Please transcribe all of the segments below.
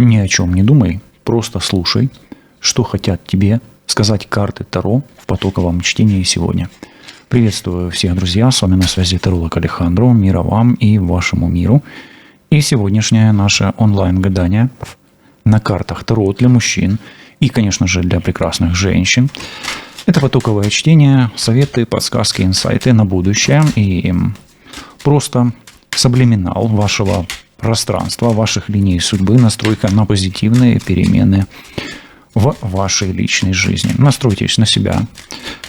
Ни о чем не думай, просто слушай, что хотят тебе сказать карты Таро в потоковом чтении сегодня. Приветствую всех, друзья, с вами на связи таролог Алехандро, мира вам и вашему миру. И сегодняшнее наше онлайн-гадание на картах Таро для мужчин и, конечно же, для прекрасных женщин. Это потоковое чтение, советы, подсказки, инсайты на будущее и просто саблиминал вашего пространства, ваших линий судьбы, настройка на позитивные перемены в вашей личной жизни. Настройтесь на себя,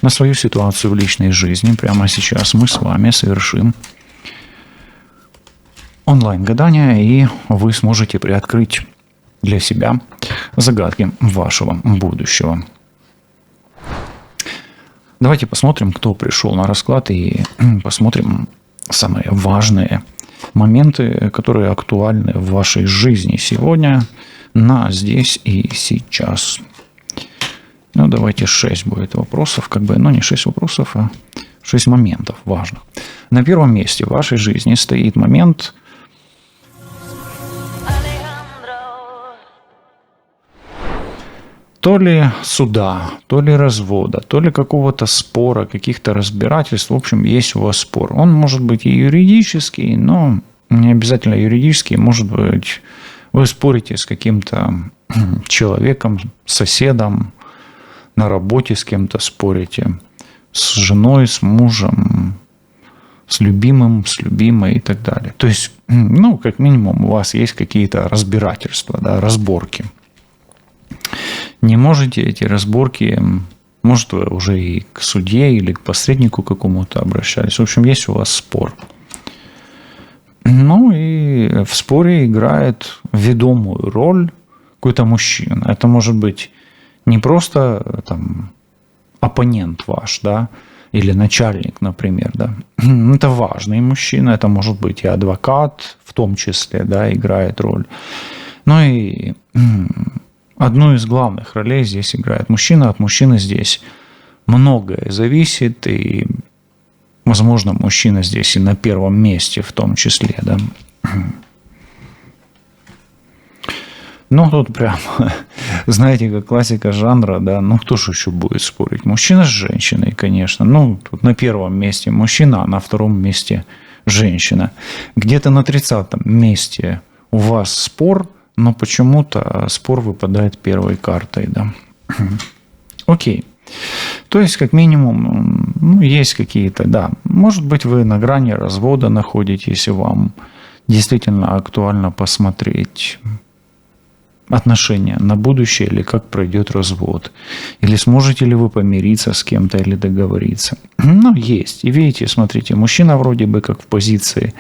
на свою ситуацию в личной жизни. Прямо сейчас мы с вами совершим онлайн-гадание, и вы сможете приоткрыть для себя загадки вашего будущего. Давайте посмотрим, кто пришел на расклад, и посмотрим самые важные моменты, которые актуальны в вашей жизни сегодня, на здесь и сейчас. Ну, давайте 6 будет вопросов, не 6 вопросов, а 6 моментов важных. На первом месте в вашей жизни стоит момент то ли суда, то ли развода, то ли какого-то спора, каких-то разбирательств. В общем, есть у вас спор. Он может быть и юридический, но не обязательно юридический. Может быть, вы спорите с каким-то человеком, соседом, на работе с кем-то спорите, с женой, с мужем, с любимым, с любимой и так далее. То есть, как минимум, у вас есть какие-то разбирательства, да, разборки. Не можете эти разборки, может, вы уже и к судье или к посреднику какому-то обращались. В общем, есть у вас спор. Ну и в споре играет ведомую роль какой-то мужчина. Это может быть не просто оппонент ваш, да, или начальник, например, да. Это важный мужчина, это может быть и адвокат, в том числе, да, играет роль. Ну и одну из главных ролей здесь играет мужчина. От мужчины здесь многое зависит, и, возможно, мужчина здесь и на первом месте в том числе, да. Ну, тут прям, знаете, как классика жанра, да, кто же еще будет спорить? Мужчина с женщиной, конечно. Тут на первом месте мужчина, а на втором месте женщина. Где-то на 30-м месте у вас спор, но почему-то спор выпадает первой картой, да. Окей. То есть, как минимум, есть какие-то, да. Может быть, вы на грани развода находитесь, и вам действительно актуально посмотреть отношения на будущее, или как пройдет развод, или сможете ли вы помириться с кем-то или договориться. Есть. И видите, смотрите, мужчина вроде бы как в позиции,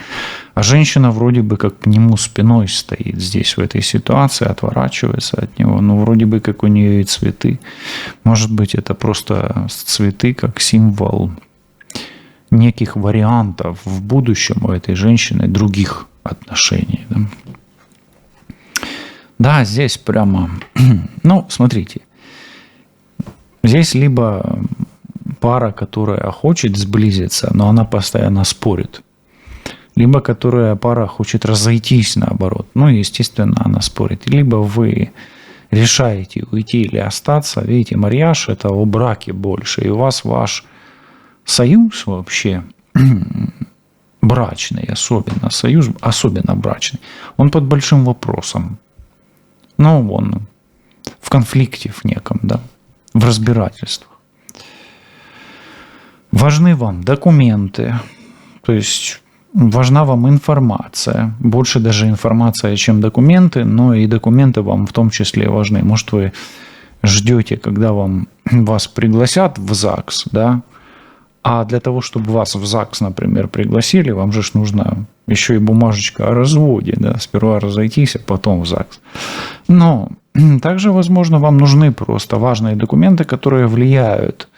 а женщина вроде бы как к нему спиной стоит здесь, в этой ситуации, отворачивается от него. Вроде бы как у нее и цветы. Может быть, это просто цветы как символ неких вариантов в будущем у этой женщины других отношений, да? Да, здесь прямо, смотрите, здесь либо пара, которая хочет сблизиться, но она постоянно спорит, либо которая пара хочет разойтись наоборот, естественно, она спорит, либо вы решаете уйти или остаться. Видите, марьяж – это о браке больше, и у вас ваш союз вообще брачный, особенно брачный, он под большим вопросом. Он в конфликте в неком, да, в разбирательствах. Важны вам документы, то есть важна вам информация, больше даже информация, чем документы, но и документы вам в том числе важны. Может, вы ждете, когда вас пригласят в ЗАГС, да, а для того, чтобы вас в ЗАГС, например, пригласили, вам же нужно еще и бумажечка о разводе, да, сперва разойтись, а потом в ЗАГС. Но также, возможно, вам нужны просто важные документы, которые влияют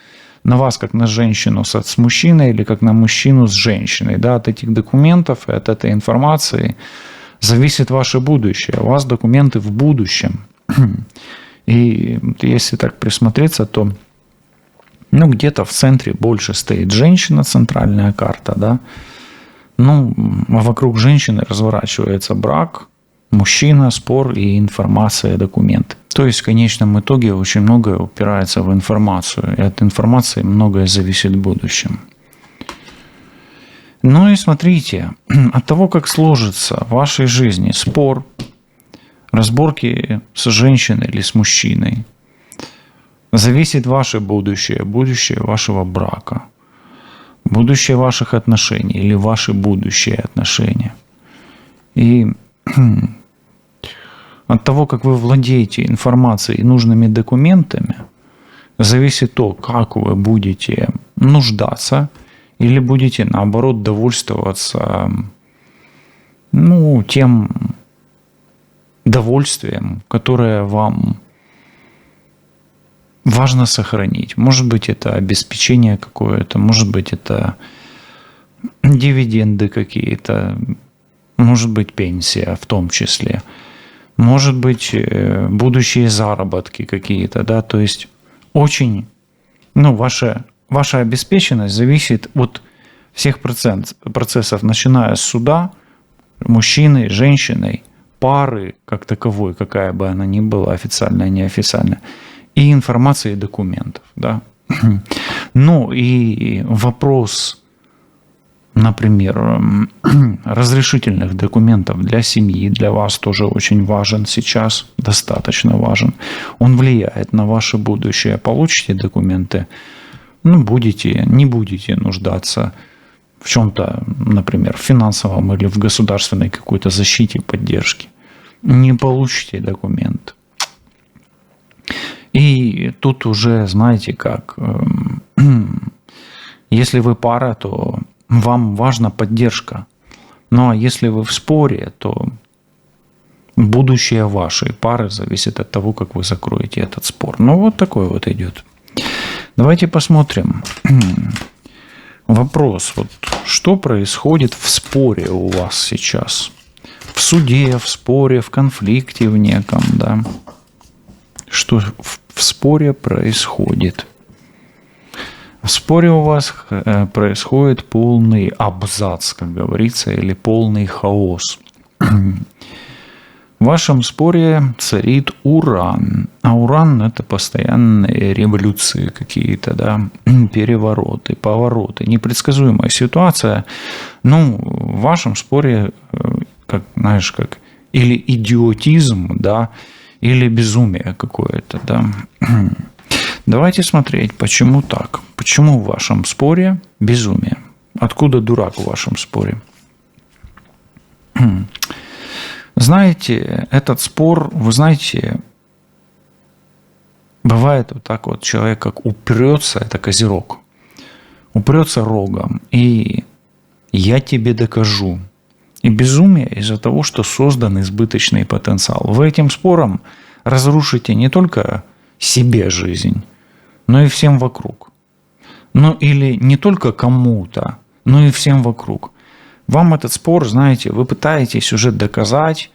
на вас как на женщину с мужчиной или как на мужчину с женщиной. Да, от этих документов и от этой информации зависит ваше будущее. У вас документы в будущем. И если так присмотреться, то где-то в центре больше стоит женщина, центральная карта, да. А вокруг женщины разворачивается брак, Мужчина, спор и информация, документы. То есть в конечном итоге очень многое упирается в информацию, и от информации многое зависит в будущем. Ну и смотрите, от того, как сложится в вашей жизни спор, разборки с женщиной или с мужчиной, зависит ваше будущее, будущее вашего брака, будущее ваших отношений или ваши будущие отношения. И от того, как вы владеете информацией и нужными документами, зависит то, как вы будете нуждаться или будете, наоборот, довольствоваться тем довольствием, которое вам важно сохранить. Может быть, это обеспечение какое-то, может быть, это дивиденды какие-то, может быть, пенсия в том числе, может быть, будущие заработки какие-то, да, то есть очень, ваша обеспеченность зависит от всех процессов, начиная с суда, мужчиной, женщиной, пары как таковой, какая бы она ни была, официальная, неофициальная, и информации и документов, да. Ну и вопрос, например, разрешительных документов для семьи, для вас тоже очень важен сейчас, достаточно важен. Он влияет на ваше будущее. Получите документы, не будете нуждаться в чем-то, например, в финансовом или в государственной какой-то защите, поддержке. Не получите документ. И тут уже, знаете как, если вы пара, то вам важна поддержка. Ну а если вы в споре, то будущее вашей пары зависит от того, как вы закроете этот спор. Ну вот такой вот идет. Давайте посмотрим. Вопрос, что происходит в споре у вас сейчас? В суде, в споре, в конфликте в неком, да? Что в споре происходит? В споре у вас происходит полный абзац, как говорится, или полный хаос. В вашем споре царит Уран. А Уран – это постоянные революции какие-то, да, перевороты, повороты, непредсказуемая ситуация. В вашем споре, как или идиотизм, да, или безумие какое-то, да. Давайте смотреть, почему так. Почему в вашем споре безумие? Откуда дурак в вашем споре? Знаете, этот спор, вы знаете, бывает вот так вот, человек как упрется, это козерог, упрется рогом, и я тебе докажу. И безумие из-за того, что создан избыточный потенциал. Вы этим спором разрушите не только себе жизнь, но и всем вокруг. Или не только кому-то, но и всем вокруг. Вам этот спор, знаете, вы пытаетесь уже доказать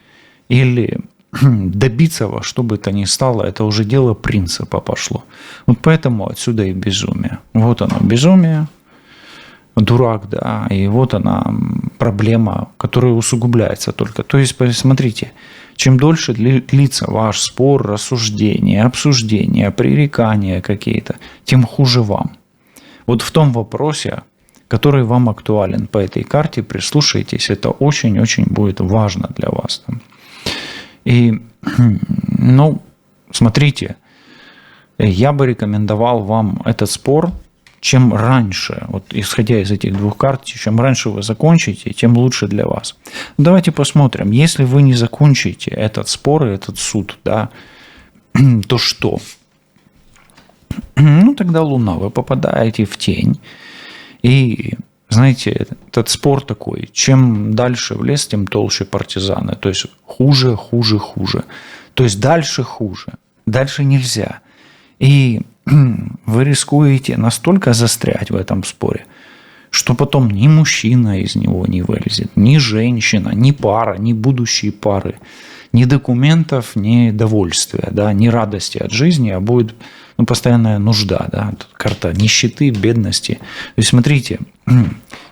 или добиться во что бы то ни стало, это уже дело принципа пошло. Вот поэтому отсюда и безумие. Вот оно, безумие, дурак, да, и вот она проблема, которая усугубляется только. То есть, посмотрите, чем дольше длится ваш спор, рассуждение, обсуждение, пререкания какие-то, тем хуже вам. Вот в том вопросе, который вам актуален по этой карте, прислушайтесь, это очень-очень будет важно для вас. И, смотрите, я бы рекомендовал вам этот спор, чем раньше, вот исходя из этих двух карт, чем раньше вы закончите, тем лучше для вас. Давайте посмотрим, если вы не закончите этот спор, этот суд, да, то что? Тогда Луна, вы попадаете в тень. И, знаете, этот спор такой, чем дальше в лес, тем толще партизаны. То есть хуже, хуже, хуже. То есть дальше хуже. Дальше нельзя. И вы рискуете настолько застрять в этом споре, что потом ни мужчина из него не вылезет, ни женщина, ни пара, ни будущие пары, ни документов, ни довольствия, да, ни радости от жизни, а будет постоянная нужда, да, карта нищеты, бедности. То есть смотрите,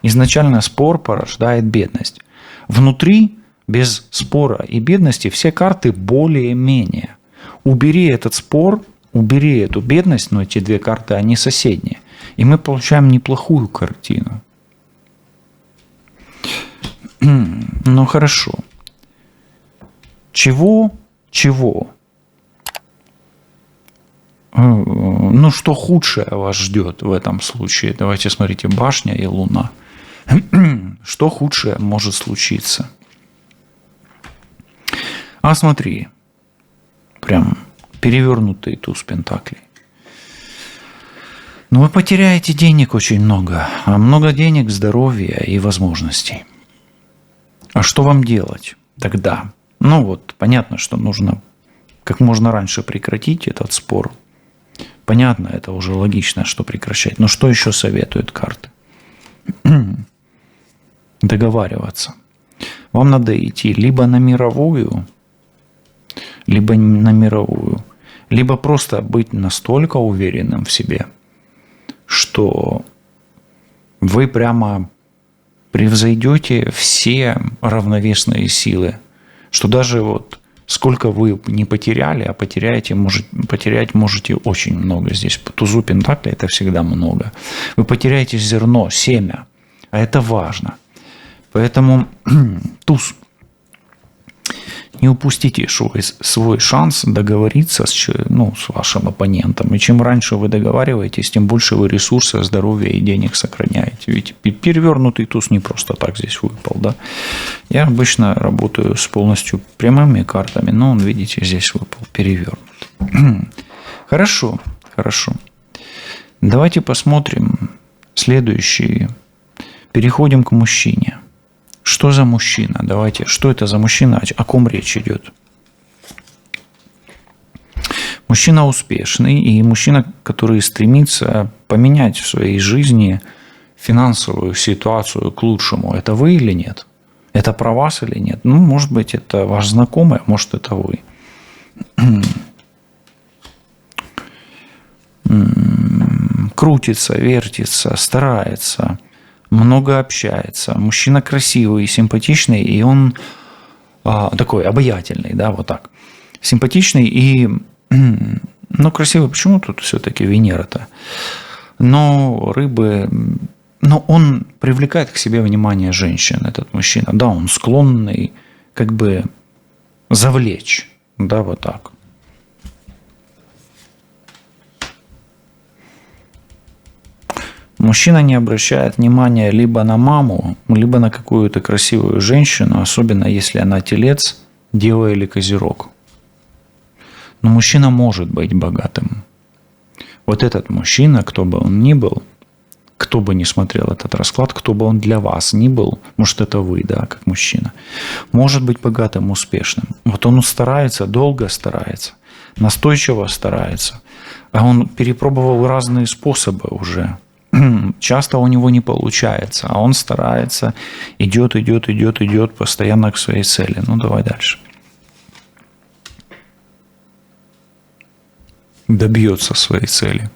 изначально спор порождает бедность. Внутри без спора и бедности все карты более-менее. Убери этот спор, убери эту бедность, но эти две карты, они соседние. И мы получаем неплохую картину. Ну хорошо. Чего? Ну, что худшее вас ждет в этом случае? Давайте смотрите, башня и луна. Что худшее может случиться? А смотри, прям перевернутый туз пентаклей. Ну, вы потеряете денег очень много. А много денег, здоровья и возможностей. А что вам делать тогда? Ну вот, понятно, что нужно как можно раньше прекратить этот спор. Понятно, это уже логично, что прекращать. Но что еще советуют карты? Договариваться. Вам надо идти либо на мировую, либо просто быть настолько уверенным в себе, что вы прямо превзойдете все равновесные силы, что даже вот сколько вы не потеряли, а потерять можете очень много здесь. По тузу пентаклей это всегда много. Вы потеряете зерно, семя, а это важно. Поэтому туз. Не упустите свой шанс договориться с вашим оппонентом. И чем раньше вы договариваетесь, тем больше вы ресурсов, здоровья и денег сохраняете. Ведь перевернутый туз не просто так здесь выпал. Да? Я обычно работаю с полностью прямыми картами, но он, видите, здесь выпал перевернутый. Хорошо. Давайте посмотрим следующий. Переходим к мужчине. Что за мужчина? Давайте, что это за мужчина? О ком речь идет? Мужчина успешный и мужчина, который стремится поменять в своей жизни финансовую ситуацию к лучшему. Это вы или нет? Это про вас или нет? Ну, может быть, это ваш знакомый, а может, это вы. Крутится, вертится, старается. Много общается. Мужчина красивый, симпатичный, и он такой обаятельный, да, вот так. Симпатичный и, красивый. Почему тут все-таки Венера-то? Но он привлекает к себе внимание женщин, этот мужчина. Да, он склонный как бы завлечь, да, вот так. Мужчина не обращает внимания либо на маму, либо на какую-то красивую женщину, особенно если она телец, дева или козерог. Но мужчина может быть богатым. Вот этот мужчина, кто бы он ни был, кто бы ни смотрел этот расклад, кто бы он для вас ни был, может, это вы, да, как мужчина, может быть богатым, успешным. Вот он старается, долго старается, настойчиво старается, а он перепробовал разные способы уже. Часто у него не получается, а он старается, идет постоянно к своей цели. Ну, давай дальше. Добьется своей цели.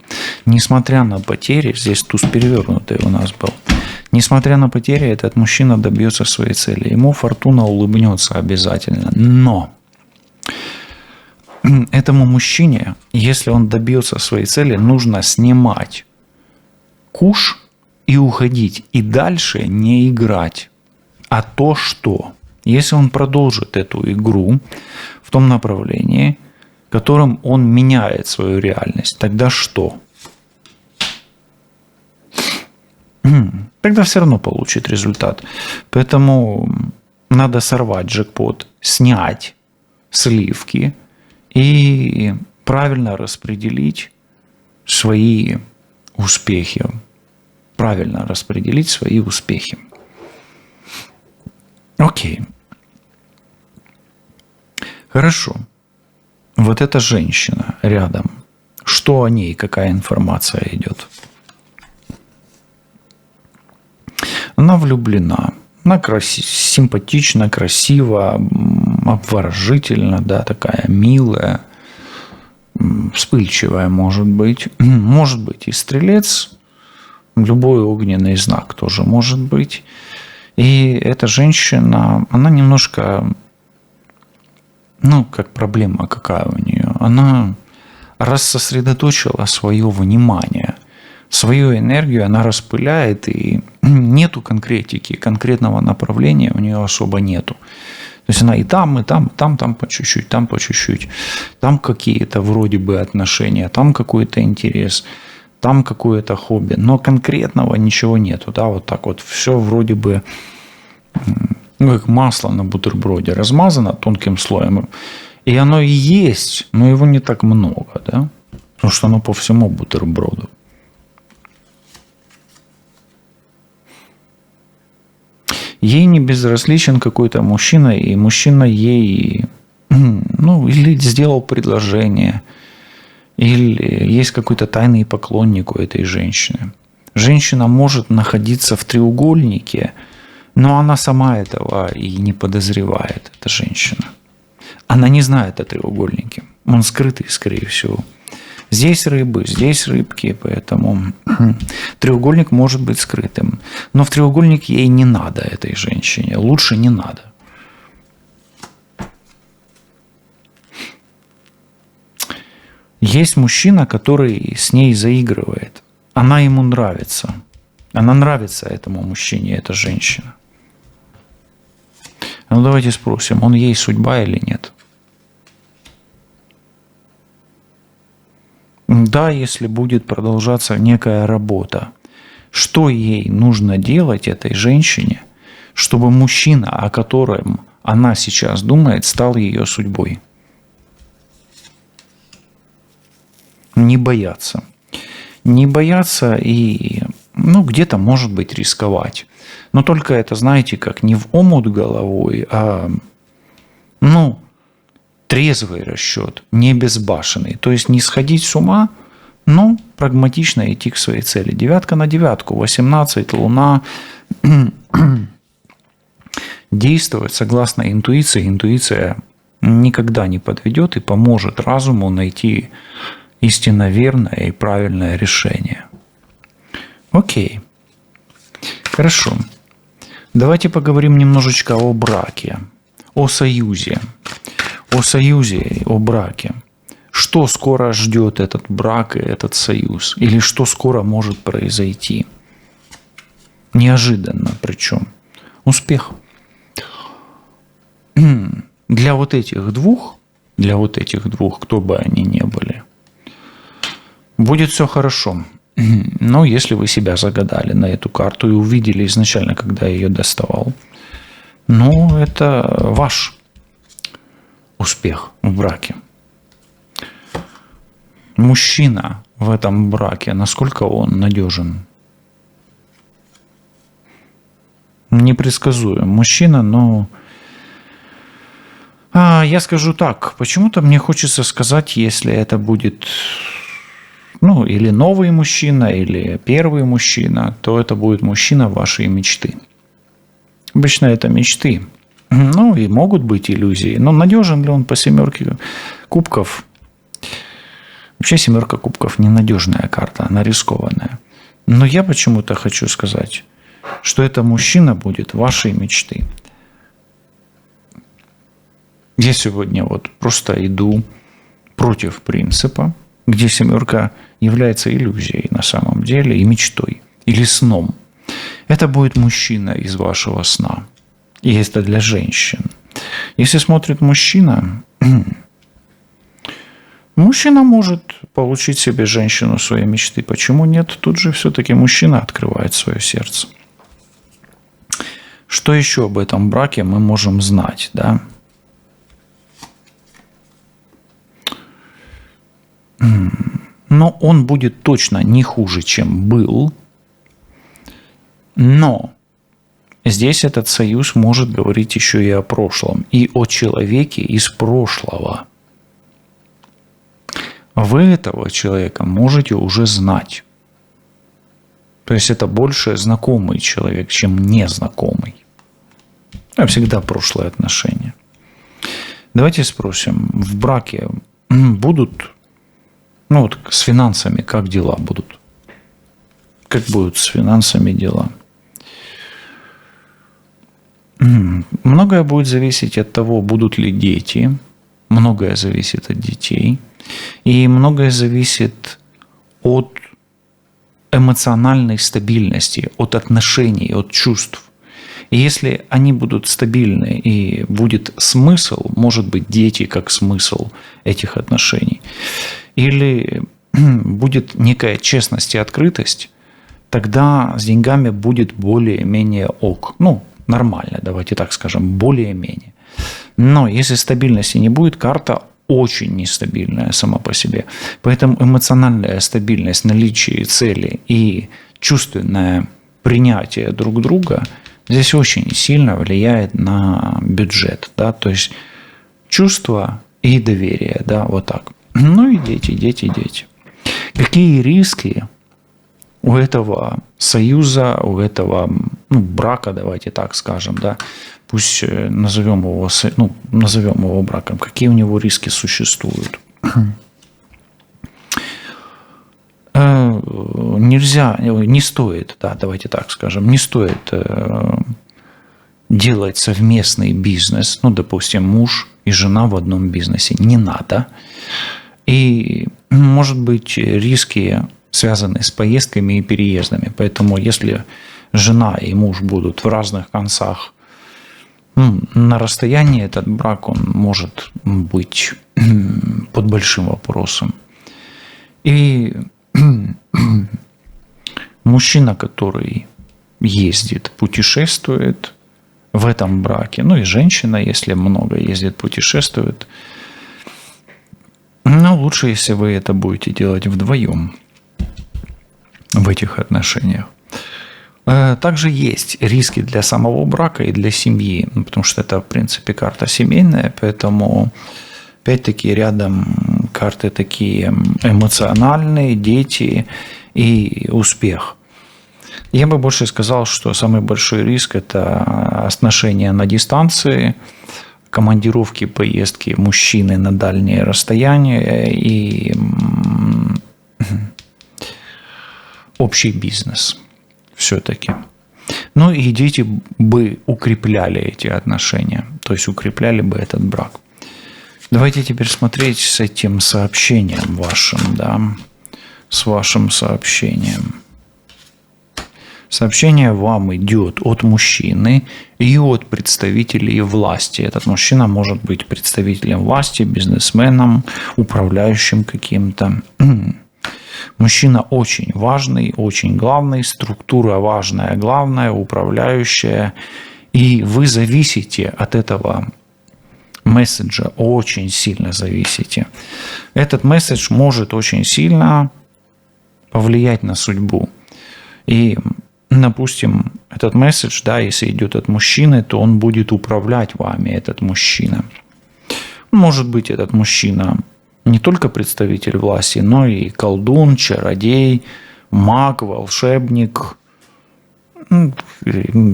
Несмотря на потери, здесь туз перевернутый у нас был, несмотря на потери, этот мужчина добьется своей цели. Ему фортуна улыбнется обязательно. Но этому мужчине, если он добьется своей цели, нужно снимать куш и уходить. И дальше не играть. А то что? Если он продолжит эту игру в том направлении, которым он меняет свою реальность, тогда что? Тогда все равно получит результат. Поэтому надо сорвать джекпот, снять сливки и правильно распределить свои успехи. Правильно распределить свои успехи. Окей. Хорошо. Вот эта женщина рядом. Что о ней, какая информация идет? Она влюблена. Она симпатична, красива, обворожительна, да, такая милая, вспыльчивая, может быть. Может быть и стрелец. Любой огненный знак тоже может быть. И эта женщина, она немножко, ну, как проблема какая у нее, она рассосредоточила свое внимание, свою энергию она распыляет, и нету конкретики, конкретного направления у нее особо нету. То есть она и там, и там, и там по чуть-чуть, там по чуть-чуть. Там какие-то вроде бы отношения, там какой-то интерес, там какое-то хобби. Но конкретного ничего нету. Да, вот так вот все вроде бы, ну, как масло на бутерброде размазано тонким слоем. И оно и есть, но его не так много, да? Потому что оно по всему бутерброду. Ей не безразличен какой-то мужчина, и мужчина ей, ну, или сделал предложение, или есть какой-то тайный поклонник у этой женщины. Женщина может находиться в треугольнике, но она сама этого и не подозревает, эта женщина. Она не знает о треугольнике. Он скрытый, скорее всего. Здесь рыбы, здесь рыбки, поэтому треугольник может быть скрытым. Но в треугольник ей не надо, этой женщине. Лучше не надо. Есть мужчина, который с ней заигрывает. Она ему нравится. Она нравится этому мужчине, эта женщина. Ну давайте спросим, он ей судьба или нет? Да, если будет продолжаться некая работа, что ей нужно делать, этой женщине, чтобы мужчина, о котором она сейчас думает, стал ее судьбой? Не бояться. Не бояться и, ну, где-то, может быть, рисковать. Но только это, знаете, как не в омут головой, а, ну, трезвый расчет, не безбашенный. То есть не сходить с ума, но прагматично идти к своей цели. 9 на 9, 18, Луна. Действовать согласно интуиции. Интуиция никогда не подведет и поможет разуму найти истинно верное и правильное решение. Окей. Хорошо. Давайте поговорим немножечко о браке, о союзе. О союзе, о браке. Что скоро ждет этот брак и этот союз? Или что скоро может произойти? Неожиданно причем. Успех. Для вот этих двух, кто бы они ни были, будет все хорошо. Но если вы себя загадали на эту карту и увидели изначально, когда я ее доставал, ну, это ваш успех в браке. Мужчина в этом браке, насколько он надежен? Непредсказуем мужчина, но я скажу так, почему-то мне хочется сказать, если это будет, ну, или новый мужчина, или первый мужчина, то это будет мужчина вашей мечты. Обычно это мечты. Ну, и могут быть иллюзии. Но надежен ли он по 7 кубков? Вообще 7 кубков ненадежная карта, она рискованная. Но я почему-то хочу сказать, что это мужчина будет вашей мечты. Я сегодня вот просто иду против принципа, где 7 является иллюзией на самом деле и мечтой, или сном. Это будет мужчина из вашего сна. И это для женщин. Если смотрит мужчина, мужчина может получить себе женщину своей мечты. Почему нет? Тут же все-таки мужчина открывает свое сердце. Что еще об этом браке мы можем знать, да? Но он будет точно не хуже, чем был. Но здесь этот союз может говорить еще и о прошлом, и о человеке из прошлого. Вы этого человека можете уже знать. То есть это больше знакомый человек, чем незнакомый. А всегда прошлые отношения. Давайте спросим, в браке будут, ну вот с финансами, как дела будут? Как будут с финансами дела? Многое будет зависеть от того, будут ли дети. Многое зависит от детей. И многое зависит от эмоциональной стабильности, от отношений, от чувств. И если они будут стабильны и будет смысл, может быть, дети как смысл этих отношений, или будет некая честность и открытость, тогда с деньгами будет более-менее ок. Ну, нормально, давайте так скажем, более-менее. Но если стабильности не будет, карта очень нестабильная сама по себе. Поэтому эмоциональная стабильность, наличие цели и чувственное принятие друг друга здесь очень сильно влияет на бюджет. Да? То есть чувство и доверие. Да? Вот так. Ну и дети. Какие риски у этого союза, у этого брака, давайте так скажем, да, пусть назовем его браком, какие у него риски существуют. Не стоит, да, давайте так скажем, не стоит делать совместный бизнес, допустим, муж и жена в одном бизнесе, не надо. И, может быть, риски связаны с поездками и переездами. Поэтому, если жена и муж будут в разных концах, на расстоянии этот брак, он может быть под большим вопросом. И мужчина, который ездит, путешествует в этом браке, и женщина, если много ездит, путешествует, лучше, если вы это будете делать вдвоем в этих отношениях. Также есть риски для самого брака и для семьи, потому что это, в принципе, карта семейная, поэтому, опять-таки, рядом карты такие эмоциональные, дети и успех. Я бы больше сказал, что самый большой риск – это отношения на дистанции, командировки, поездки мужчины на дальние расстояния и общий бизнес все-таки. И дети бы укрепляли эти отношения, то есть укрепляли бы этот брак. Давайте теперь смотреть с этим сообщением вашим, да, с вашим сообщением. Сообщение вам идет от мужчины и от представителей власти. Этот мужчина может быть представителем власти, бизнесменом, управляющим каким-то. Мужчина очень важный, очень главный, структура важная, главная, управляющая. И вы зависите от этого месседжа, очень сильно зависите. Этот месседж может очень сильно повлиять на судьбу. И, допустим, этот месседж, да, если идет от мужчины, то он будет управлять вами, этот мужчина. Может быть, этот мужчина не только представитель власти, но и колдун, чародей, маг, волшебник,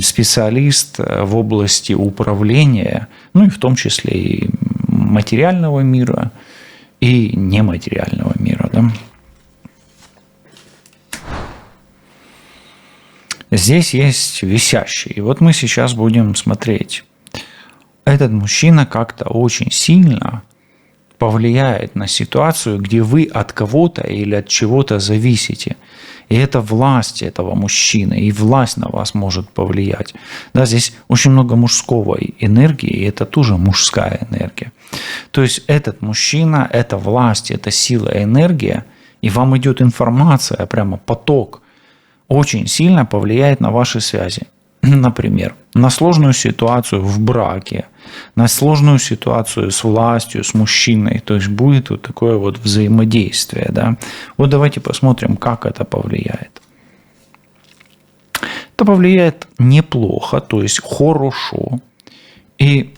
специалист в области управления, и в том числе и материального мира, и нематериального мира. Да? Здесь есть висящий. И вот мы сейчас будем смотреть. Этот мужчина как-то очень сильно повлияет на ситуацию, где вы от кого-то или от чего-то зависите. И это власть этого мужчины, и власть на вас может повлиять. Да, здесь очень много мужской энергии, и это тоже мужская энергия. То есть этот мужчина, это власть, это сила, энергия, и вам идет информация, прямо поток, очень сильно повлияет на ваши связи. Например, на сложную ситуацию в браке, на сложную ситуацию с властью, с мужчиной. То есть будет вот такое вот взаимодействие. Да? Вот давайте посмотрим, как это повлияет. Это повлияет неплохо, то есть хорошо. И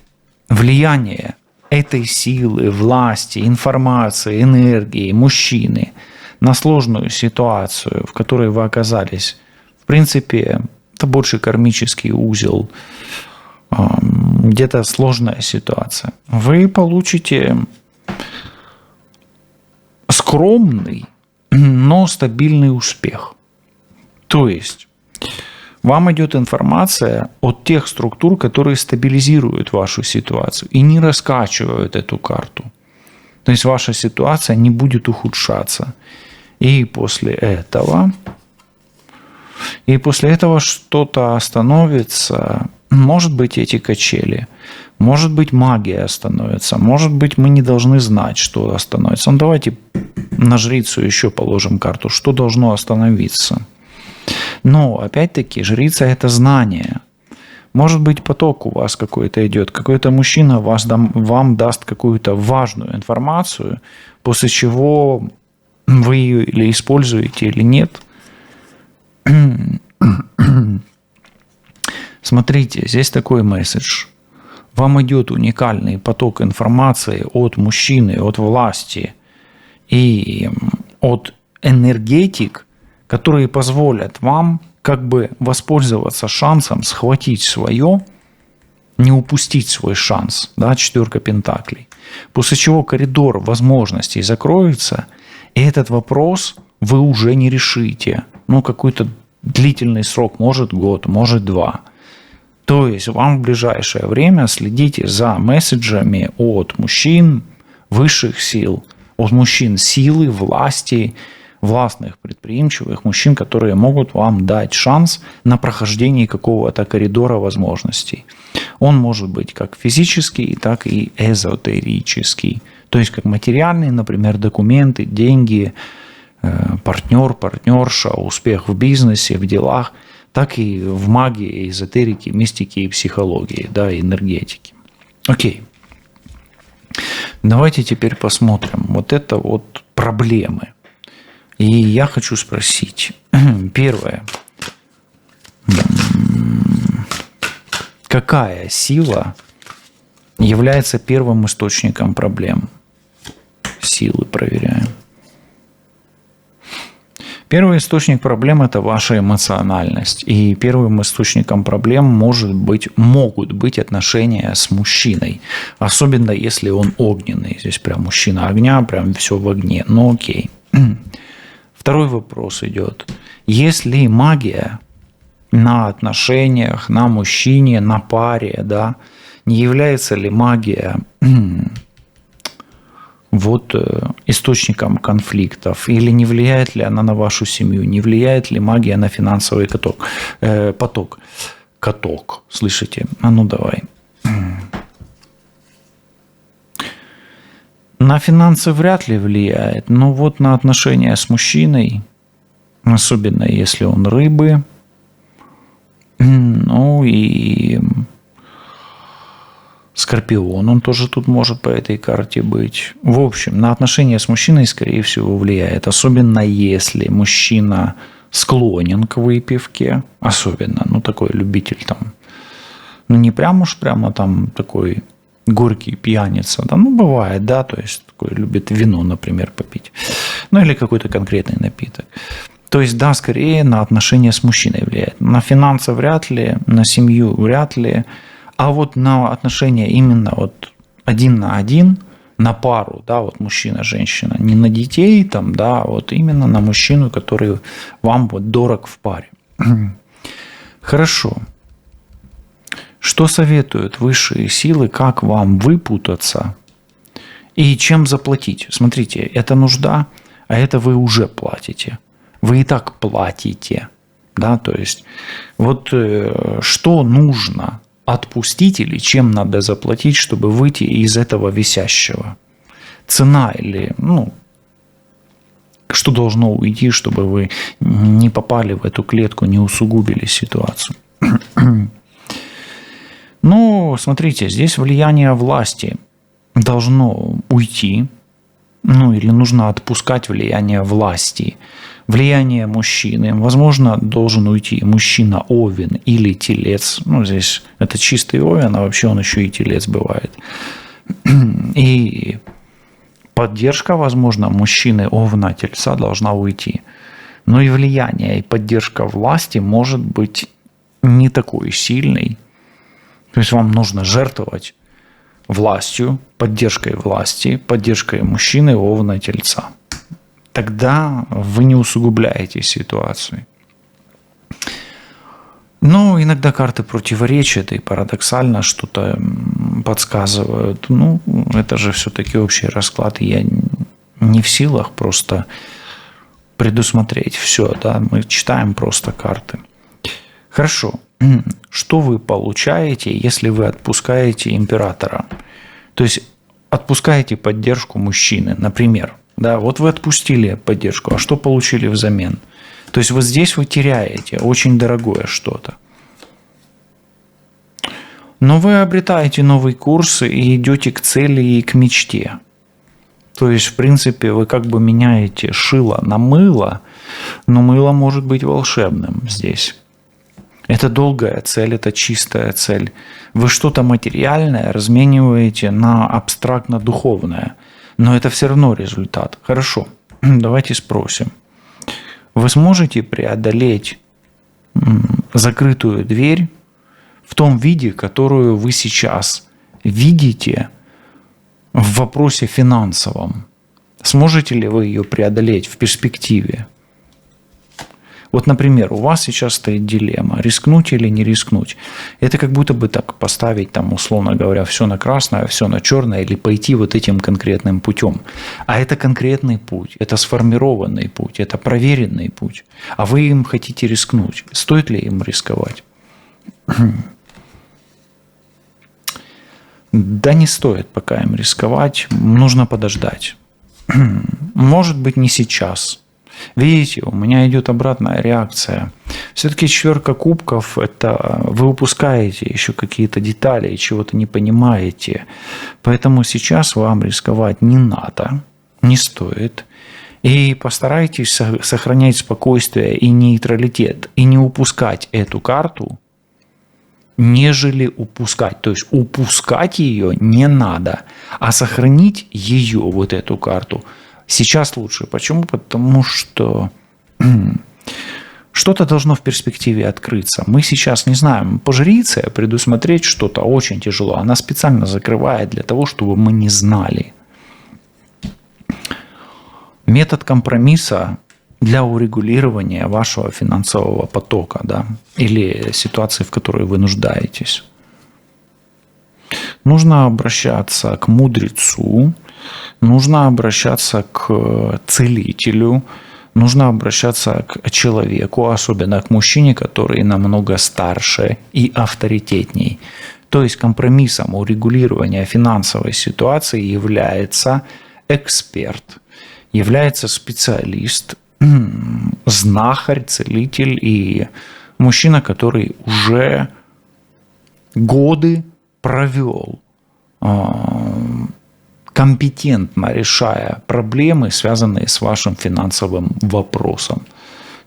влияние этой силы, власти, информации, энергии мужчины на сложную ситуацию, в которой вы оказались, в принципе, это больше кармический узел, где-то сложная ситуация. Вы получите скромный, но стабильный успех. То есть Вам идет информация от тех структур, которые стабилизируют вашу ситуацию и не раскачивают эту карту. То есть ваша ситуация не будет ухудшаться. И после этого что-то остановится. Может быть, эти качели. Может быть, магия остановится. Может быть, мы не должны знать, что остановится. Ну, давайте на жрицу еще положим карту. Что должно остановиться? Но, опять-таки, жрица – это знание. Может быть, поток у вас какой-то идет. Какой-то мужчина вам даст какую-то важную информацию, после чего вы ее или используете, или нет. Смотрите, здесь такой месседж. Вам идет уникальный поток информации от мужчины, от власти и от энергетик, которые позволят вам как бы воспользоваться шансом, схватить свое, не упустить свой шанс, да, 4 пентаклей. После чего коридор возможностей закроется, и этот вопрос вы уже не решите. Ну, какой-то длительный срок, может год, может 2. То есть вам в ближайшее время следите за месседжами от мужчин высших сил, от мужчин силы, власти, властных, предприимчивых мужчин, которые могут вам дать шанс на прохождение какого-то коридора возможностей. Он может быть как физический, так и эзотерический. То есть как материальный, например, документы, деньги, партнер, партнерша, успех в бизнесе, в делах, так и в магии, эзотерике, мистике и психологии, да, и энергетике. Окей. Давайте теперь посмотрим. Вот это вот проблемы. И я хочу спросить. Первое. Какая сила является первым источником проблем? Силы проверяем. Первый источник проблем – это ваша эмоциональность. И первым источником проблем могут быть отношения с мужчиной. Особенно, если он огненный. Здесь прям мужчина огня, прям все в огне. Ну окей. Второй вопрос идет. Есть ли магия на отношениях, на мужчине, на паре, да? Не является ли магия источником конфликтов? Или не влияет ли она на вашу семью? Не влияет ли магия на финансовый поток? Каток, слышите? А ну давай. На финансы вряд ли влияет, но вот на отношения с мужчиной, особенно если он рыбы, ну и Скорпион, он тоже тут может по этой карте быть. В общем, на отношения с мужчиной, скорее всего, влияет. Особенно если мужчина склонен к выпивке. Особенно, ну, такой любитель там. Ну, не прям уж прямо там такой горький пьяница. Да, ну, бывает, да. То есть, такой любит вино, например, попить. Ну, или какой-то конкретный напиток. То есть, да, скорее на отношения с мужчиной влияет. На финансы вряд ли, на семью вряд ли. А вот на отношения именно вот 1 на 1, на пару, да, вот мужчина-женщина, не на детей там, да, вот именно на мужчину, который вам вот дорог в паре. Хорошо. Что советуют высшие силы, как вам выпутаться и чем заплатить? Смотрите, это нужда, а это вы уже платите. Вы и так платите, да, то есть вот что нужно отпустить или чем надо заплатить, чтобы выйти из этого висящего? Цена или, ну, что должно уйти, чтобы вы не попали в эту клетку, не усугубили ситуацию? Ну, смотрите, здесь влияние власти должно уйти, ну, или нужно отпускать влияние власти. Влияние мужчины. Возможно, должен уйти мужчина Овен или Телец. Ну, здесь это чистый Овен, а вообще он еще и Телец бывает. И поддержка, возможно, мужчины Овна, Тельца должна уйти. Но и влияние, и поддержка власти может быть не такой сильной. То есть вам нужно жертвовать властью, поддержкой власти, поддержкой мужчины Овна, Тельца. Тогда вы не усугубляете ситуацию. Но иногда карты противоречат и парадоксально что-то подсказывают. Ну, это же все-таки общий расклад, и я не в силах просто предусмотреть все, да, мы читаем просто карты. Хорошо. Что вы получаете, если вы отпускаете императора? То есть отпускаете поддержку мужчины, например. Да, вот вы отпустили поддержку, а что получили взамен? То есть вот здесь вы теряете очень дорогое что-то. Но вы обретаете новый курс и идете к цели и к мечте. То есть, в принципе, вы как бы меняете шило на мыло, но мыло может быть волшебным здесь. Это долгая цель, это чистая цель. Вы что-то материальное размениваете на абстрактно-духовное, но это все равно результат. Хорошо, давайте спросим. Вы сможете преодолеть закрытую дверь в том виде, которую вы сейчас видите в вопросе финансовом? Сможете ли вы ее преодолеть в перспективе? Вот, например, у вас сейчас стоит дилемма, рискнуть или не рискнуть. Это как будто бы так поставить, там, условно говоря, все на красное, все на черное, или пойти вот этим конкретным путем. А это конкретный путь, это сформированный путь, это проверенный путь. А вы им хотите рискнуть. Стоит ли им рисковать? Да не стоит пока им рисковать, нужно подождать. Может быть, не сейчас. Видите, у меня идет обратная реакция. Все-таки 4 кубков – это вы упускаете еще какие-то детали и чего-то не понимаете. Поэтому сейчас вам рисковать не надо, не стоит. И постарайтесь сохранять спокойствие и нейтралитет, и не упускать эту карту, нежели упускать. То есть упускать ее не надо, а сохранить ее, вот эту карту, сейчас лучше. Почему? Потому что что-то должно в перспективе открыться. Мы сейчас не знаем. По жрице предусмотреть что-то очень тяжело. Она специально закрывает для того, чтобы мы не знали. Метод компромисса для урегулирования вашего финансового потока, да, или ситуации, в которой вы нуждаетесь. Нужно обращаться к мудрецу, нужно обращаться к целителю, нужно обращаться к человеку, особенно к мужчине, который намного старше и авторитетней. То есть компромиссом урегулирования финансовой ситуации является эксперт, является специалист, знахарь, целитель и мужчина, который уже годы провел, компетентно решая проблемы, связанные с вашим финансовым вопросом.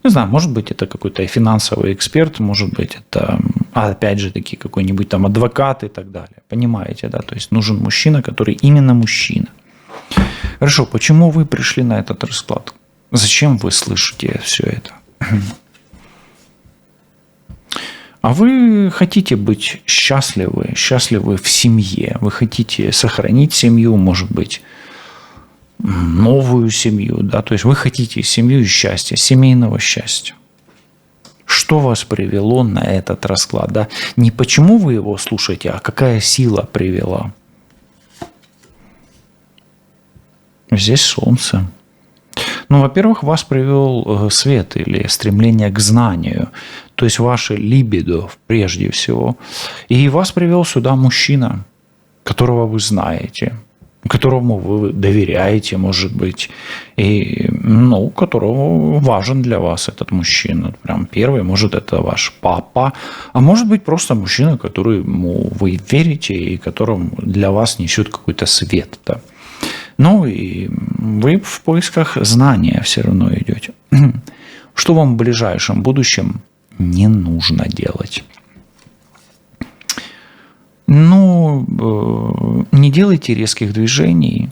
Не знаю, может быть, это какой-то финансовый эксперт, может быть, это, опять же, таки какой-нибудь там адвокат и так далее. Понимаете, да? То есть нужен мужчина, который именно мужчина. Хорошо, почему вы пришли на этот расклад? Зачем вы слышите все это? А вы хотите быть счастливы в семье. Вы хотите сохранить семью, может быть, новую семью. Да? То есть вы хотите семью и счастья, семейного счастья. Что вас привело на этот расклад? Да? Не почему вы его слушаете, а какая сила привела. Здесь солнце. Ну, во-первых, вас привел свет или стремление к знанию, то есть ваше либидо прежде всего. И вас привел сюда мужчина, которого вы знаете, которому вы доверяете, может быть, и, ну, которого важен для вас этот мужчина. Прям первый, может, это ваш папа, а может быть, просто мужчина, которому вы верите и которому для вас несет какой-то свет. Да? Ну и вы в поисках знания все равно идете. Что вам в ближайшем будущем не нужно делать? Ну, не делайте резких движений,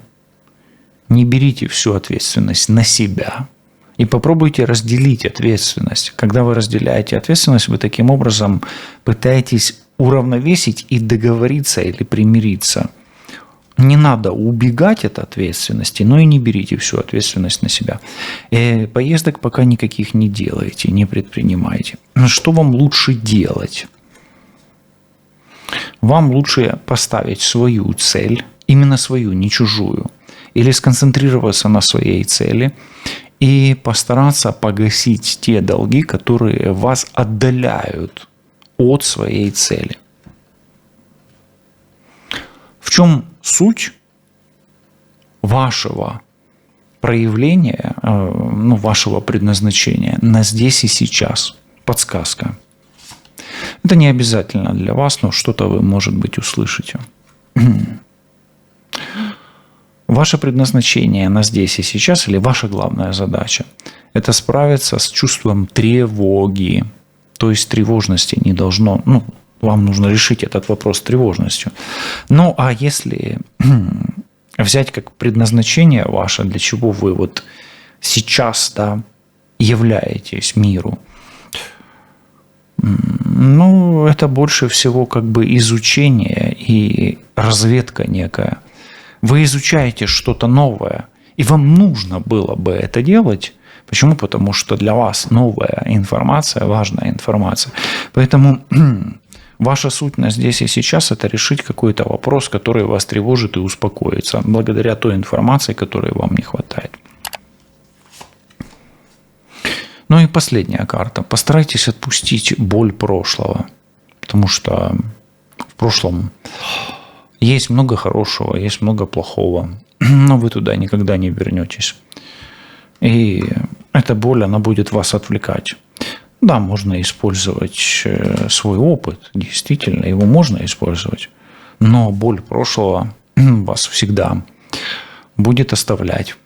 не берите всю ответственность на себя и попробуйте разделить ответственность. Когда вы разделяете ответственность, вы таким образом пытаетесь уравновесить и договориться или примириться. Не надо убегать от ответственности, но и не берите всю ответственность на себя. Поездок пока никаких не делаете, не предпринимайте. Что вам лучше делать? Вам лучше поставить свою цель, именно свою, не чужую, или сконцентрироваться на своей цели и постараться погасить те долги, которые вас отдаляют от своей цели. В чем суть вашего проявления, вашего предназначения на здесь и сейчас? Подсказка. Это не обязательно для вас, но что-то вы, может быть, услышите. Ваше предназначение на здесь и сейчас, или ваша главная задача, это справиться с чувством тревоги. То есть тревожности не должно, вам нужно решить этот вопрос с тревожностью. Ну, а если взять как предназначение ваше, для чего вы вот сейчас, являетесь миру, это больше всего как бы изучение и разведка некая. Вы изучаете что-то новое, и вам нужно было бы это делать. Почему? Потому что для вас новая информация, важная информация. Поэтому ваша сутность здесь и сейчас – это решить какой-то вопрос, который вас тревожит, и успокоиться благодаря той информации, которой вам не хватает. Ну и последняя карта. Постарайтесь отпустить боль прошлого, потому что в прошлом есть много хорошего, есть много плохого, но вы туда никогда не вернетесь. И эта боль, она будет вас отвлекать. Да, можно использовать свой опыт, действительно, его можно использовать, но боль прошлого вас всегда будет оставлять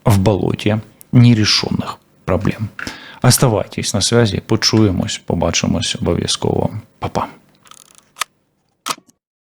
в болоте нерешенных проблем. Оставайтесь на связі, почуємось, побачимось обов'язково. Па-па.